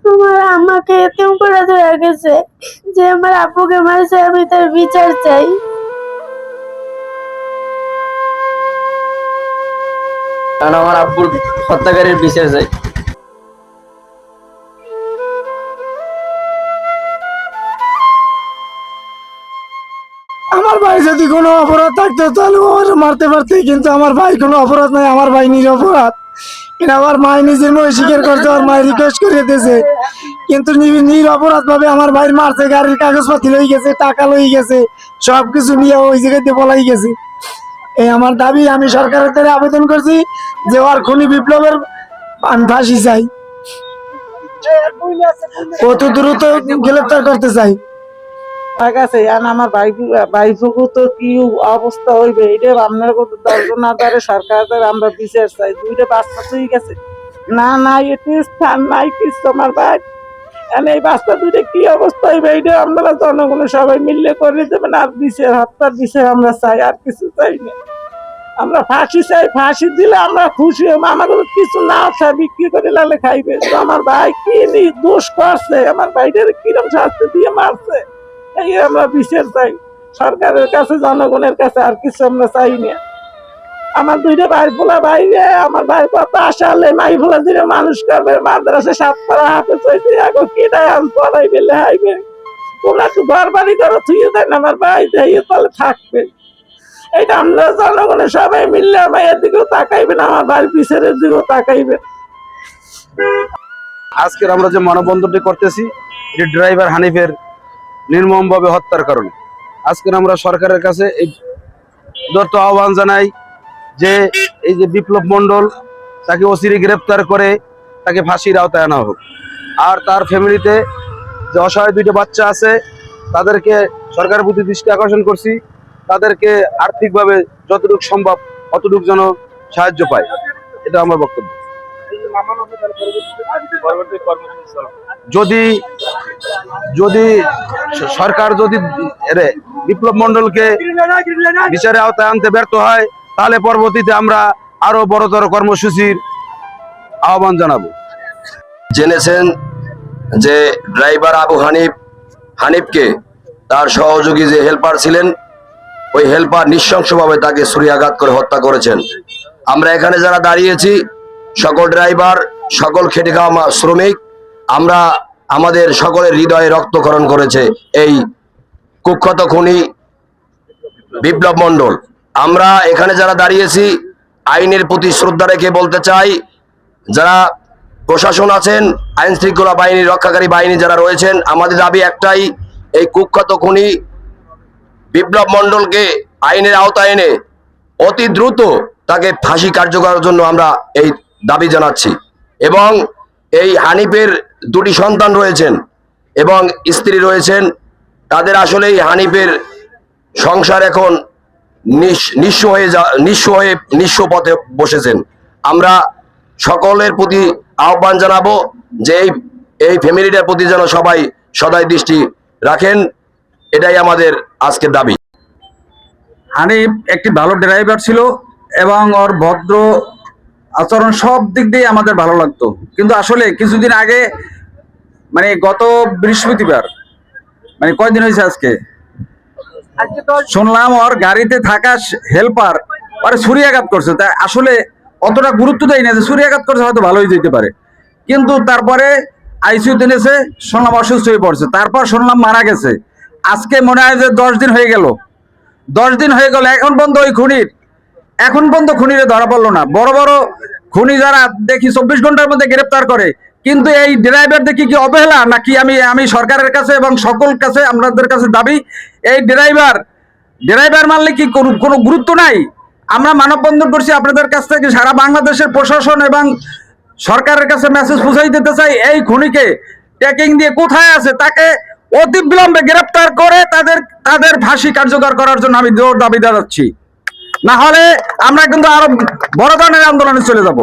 তোমার আমাকে এতিম করে ধরে গেছে, যে আমার আপুকে মারছে, আমি তার বিচার চাই। কারণ আমার আব্বুর হত্যাকারীর বিচার চাই। আমার ভাই যদি কোনো অপরাধ থাকতো তাহলে আমার মারতে পারতে, কিন্তু আমার ভাই কোনো অপরাধ নাই, আমার ভাই নিরপরাধ। এটা আমার মায় নিজের মনে স্বীকার করতে, আমার মায়ের রিকোয়েস্ট করে দিয়েছে, কিন্তু নিরপরাধ ভাবে আমার ভাই মারছে। গাড়ির কাগজপাতি লই গেছে, টাকা লই গেছে, সবকিছু নিয়ে ওই জায়গাতে পলাই গেছে। এই আমার দাবি, আমি সরকারের কাছে আবেদন করছি যে ওর খুনি বিপ্লবের আমি ফাঁসি চাই, অত দ্রুত গ্রেফতার করতে চাই। আছে আমার ভাইফুকু তো কি অবস্থা হইবে, এটা আপনার কত দর্শনার দ্বারা সরকার আমরা বিচার চাই। দুইটা বাচ্চা হয়ে গেছে, না নাই এটি স্থান নাই কিছু আমার ভাই, এই বাচ্চা দুইটা কি অবস্থা হইবে, এটা আমরা জনগণের সবাই মিললে করে দেবেন। আর বিচার, হত্যার বিচার আমরা চাই, আর কিছু চাই না। আমরা ফাঁসি চাই, ফাঁসি দিলে আমরা খুশি হবো। আমাদের কিছু না চাই, বিক্রি করে লালে খাইবে। তো আমার ভাই কি দোষ করছে, আমার ভাইটার কিরম শাস্তি দিয়ে মারছে, এই আমরা বিচার চাই সরকারের কাছে, জনগণের কাছে, আর কিছু আমরা চাই না। আমার দুইটা ভাই ফোলা ভাই, আমার ভাই কত আশা হলে মাই ফোলা দিলে মানুষ করবে, মাদ্রাসা সাতপাড়া হাতে চলছে, আগে কেটাই আম পড়াই বেলে হাইবে, তোমরা একটু ঘর বাড়ি করো, থুয়ে দেন আমার ভাই যাইয়ে তাহলে থাকবে। এটা আমরা জনগণের সবাই মিললে আমার এদিকেও তাকাইবেন, আমার ভাইয়ের বিচারের দিকেও তাকাইবেন। আজকের আমরা যে মানববন্ধনটি করতেছি, এটি ড্রাইভার হানিফের নির্মমভাবে হত্যার কারণে। আজকে আমরা সরকারের কাছে এই দর্ত আহ্বান জানাই যে এই যে বিপ্লব মণ্ডল, তাকে অচিরে গ্রেপ্তার করে তাকে ফাঁসির আওতায় আনা হোক। আর তার ফ্যামিলিতে যে অসহায় দুইটা বাচ্চা আছে, তাদেরকে সরকারের প্রতি দৃষ্টি আকর্ষণ করছি, তাদেরকে আর্থিকভাবে যতটুকু সম্ভব অতটুকু যেন সাহায্য পায়, এটা আমার বক্তব্য। যদি যদি সরকার যদি বিপ্লব মণ্ডলকে বিচারে আওতায় আনতে ব্যর্থ হয়, তাহলে পরবর্তীতে আমরা আরো বড়তর কর্মসূচির আহ্বান জানাবো। জেনেছেন যে ড্রাইভার আবু হানিফকে তার সহযোগী যে হেল্পার ছিলেন, ওই হেল্পার নৃশংসভাবে তাকে ছুরিয়াঘাত করে হত্যা করেছেন। আমরা এখানে যারা দাঁড়িয়েছি, সকল ড্রাইভার, সকল খেটে খাওয়া শ্রমিক, আমরা আমাদের সকলের হৃদয়ে রক্তক্ষরণ করেছে এই কুখ্যাত খুনি বিপ্লব মণ্ডল। আমরা এখানে যারা দাঁড়িয়েছি, আইনের প্রতি শ্রদ্ধা রেখে বলতে চাই, যারা প্রশাসন আছেন, আইন শৃঙ্খলা বাহিনী, রক্ষাকারী বাহিনী যারা রয়েছেন, আমাদের দাবি একটাই, এই কুখ্যাত খুনি বিপ্লব মণ্ডলকে আইনের আওতায় এনে অতি দ্রুত তাকে ফাঁসি কার্যকরের জন্য আমরা এই দাবি জানাচ্ছি। এবং এই হানিফের দুটি সন্তান রয়েছেন এবং স্ত্রী রয়েছেন, তাদের আসলে এই হানিফের সংসার এখন নিঃস্ব পথে বসেছেন। আমরা সকলের প্রতি আহ্বান জানাবো যে এই ফ্যামিলিটার প্রতি যেন সবাই সদয় দৃষ্টি রাখেন, এটাই আমাদের আজকের দাবি। হানিফ একটি ভালো ড্রাইভার ছিল এবং ওর ভদ্র আচরণ সব দিক দিয়ে আমাদের ভালো লাগতো, কিন্তু আসলে কিছুদিন আগে, মানে গত বৃহস্পতিবার, মানে কয়দিন হয়েছে আজকে, শুনলাম ওর গাড়িতে থাকা হেল্পার ওরে ছুরিয়াঘাত করছে। তা আসলে অতটা গুরুত্ব দেয় না যে ছুরিয়াঘাত করছে, হয়তো ভালোই যেতে পারে, কিন্তু তারপরে আইসিইউতে এনেছে, শুনলাম অসুস্থ হয়ে পড়ছে, তারপর শুনলাম মারা গেছে। আজকে মনে হয় যে 10 দিন হয়ে গেল, 10 দিন হয়ে গেল, এখন পর্যন্ত খুনিরে ধরা পড়লো না। বড় বড় খুনি যারা দেখি 24 ঘন্টার মধ্যে গ্রেপ্তার করে, কিন্তু এই ড্রাইভার দেখি কি অবহেলা নাকি? আমি সরকারের কাছে এবং সকল কাছে, আপনাদের কাছে দাবি, এই ড্রাইভার মানলে কি কোনো গুরুত্ব নাই? আমরা মানববন্ধন করছি আপনাদের কাছ থেকে, সারা বাংলাদেশের প্রশাসন এবং সরকারের কাছে মেসেজ পৌঁছাই দিতে চাই, এই খুনিকে ট্র্যাকিং দিয়ে কোথায় আছে তাকে অতি বিলম্বে গ্রেপ্তার করে তাদের ফাঁসি কার্যকর করার জন্য আমি জোর দাবি জানাচ্ছি। না হলে আমরা কিন্তু আরো বড় ধরনের আন্দোলনে চলে যাব।